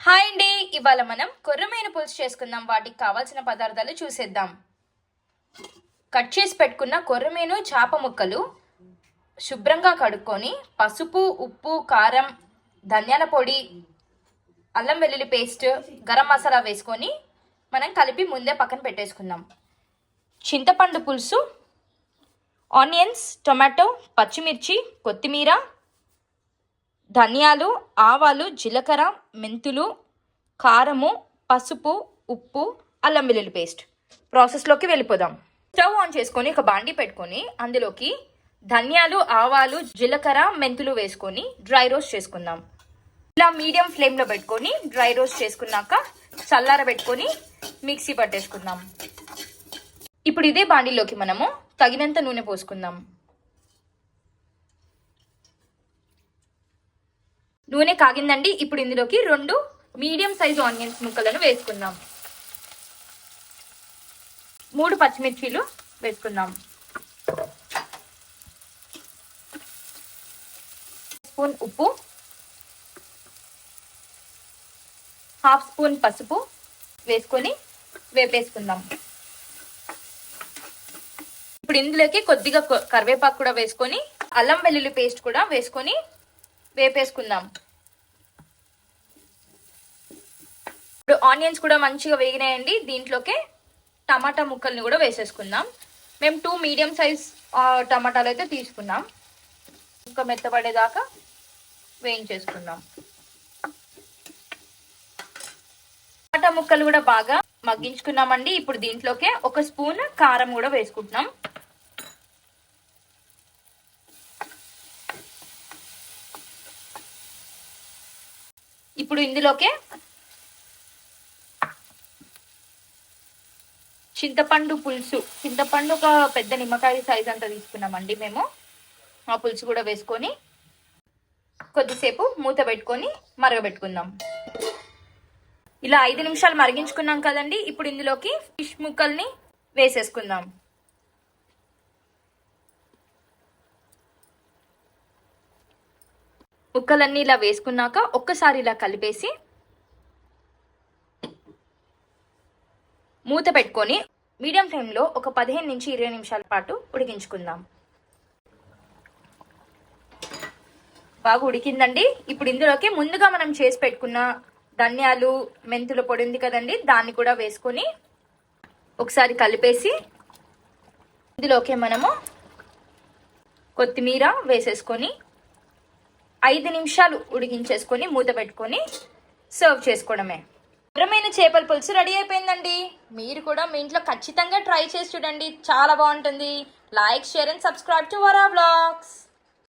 Hi అండి, ఇవాళ మనం కొర్రమీన పులుసు చేసుకుందాం. వాటికి కావాల్సిన పదార్థాలు చూసేద్దాం. కట్ చేసి పెట్టుకున్న కొర్రమీను చేప ముక్కలు శుభ్రంగా కడుక్కొని పసుపు, ఉప్పు, కారం, ధనియాల పొడి, అల్లం వెల్లుల్లి పేస్ట్, గరం మసాలా వేసుకొని మనం కలిపి ముందే పక్కన పెట్టేసుకుందాం. చింతపండు పులుసు, ఆనియన్స్, టొమాటో, పచ్చిమిర్చి, కొత్తిమీర, ధనియాలు, ఆవాలు, జీలకర్ర, మెంతులు, కారము, పసుపు, ఉప్పు, అల్లం వెల్లుల్లి పేస్ట్. ప్రాసెస్లోకి వెళ్ళిపోదాం. స్టవ్ ఆన్ చేసుకొని ఒక బాండి పెట్టుకొని అందులోకి ధనియాలు, ఆవాలు, జీలకర్ర, మెంతులు వేసుకొని డ్రై రోస్ట్ చేసుకుందాం. ఇలా మీడియం ఫ్లేమ్లో పెట్టుకొని డ్రై రోస్ట్ చేసుకున్నాక చల్లార పెట్టుకొని మిక్సీ పట్టేసుకుందాం. ఇప్పుడు ఇదే బాండీలోకి మనము తగినంత నూనె పోసుకుందాం. నూనె కాగిందండి. ఇప్పుడు ఇందులోకి 2 మీడియం సైజు ఆనియన్స్ ముక్కలను వేసుకుందాం. 3 పచ్చిమిర్చీలు వేసుకుందాం. స్పూన్ ఉప్పు, 1/2 స్పూన్ పసుపు వేసుకొని వేపేసుకుందాం. ఇప్పుడు ఇందులోకి కొద్దిగా కరివేపాకు కూడా వేసుకొని అల్లం వెల్లుల్లి పేస్ట్ కూడా వేసుకొని వేపేసుకుందాం. ఇప్పుడు ఆనియన్స్ కూడా మంచిగా వేగినాయండి. దీంట్లోకి టమాటా ముక్కల్ని కూడా వేసేసుకుందాం. మేము 2 మీడియం సైజ్ టమాటాలు అయితే తీసుకున్నాం. ముక్క మెత్తపడేదాకా వేయించేసుకుందాం. టమాటా ముక్కలు కూడా బాగా మగ్గించుకున్నామండి. ఇప్పుడు దీంట్లోకి 1 స్పూన్ కారం కూడా వేసుకుంటున్నాం. ఇప్పుడు ఇందులోకి చింతపండు పులుసు, చింతపండు ఒక పెద్ద నిమ్మకాయ సైజ్ అంతా తీసుకున్నామండి మేము. ఆ పులుసు కూడా వేసుకొని కొద్దిసేపు మూత పెట్టుకొని మరగబెట్టుకుందాం. ఇలా 5 నిమిషాలు మరిగించుకున్నాం కదండి. ఇప్పుడు ఇందులోకి ఫిష్ ముక్కల్ని వేసేసుకుందాం. ముక్కలన్నీ ఇలా వేసుకున్నాక ఒక్కసారి ఇలా కలిపేసి మూత పెట్టుకొని మీడియం ఫ్లేమ్లో ఒక 15 నుంచి 20 నిమిషాల పాటు ఉడికించుకుందాం. బాగా ఉడికిందండి. ఇప్పుడు ఇందులోకి ముందుగా మనం చేసి పెట్టుకున్న ధనియాలు, మెంతుల పొడి ఉంది కదండి, దాన్ని కూడా వేసుకొని ఒకసారి కలిపేసి ఇందులోకి మనము కొత్తిమీర వేసేసుకొని 5 నిమిషాలు ఉడికించేసుకొని మూత పెట్టుకొని సర్వ్ చేసుకోవడమే. కొర్రమీన చేపల పులుసు రెడీ అయిపోయిందండి. మీరు కూడా మీ ఇంట్లో ఖచ్చితంగా ట్రై చేసి చూడండి, చాలా బాగుంటుంది. Like, share and subscribe to Vara vlogs.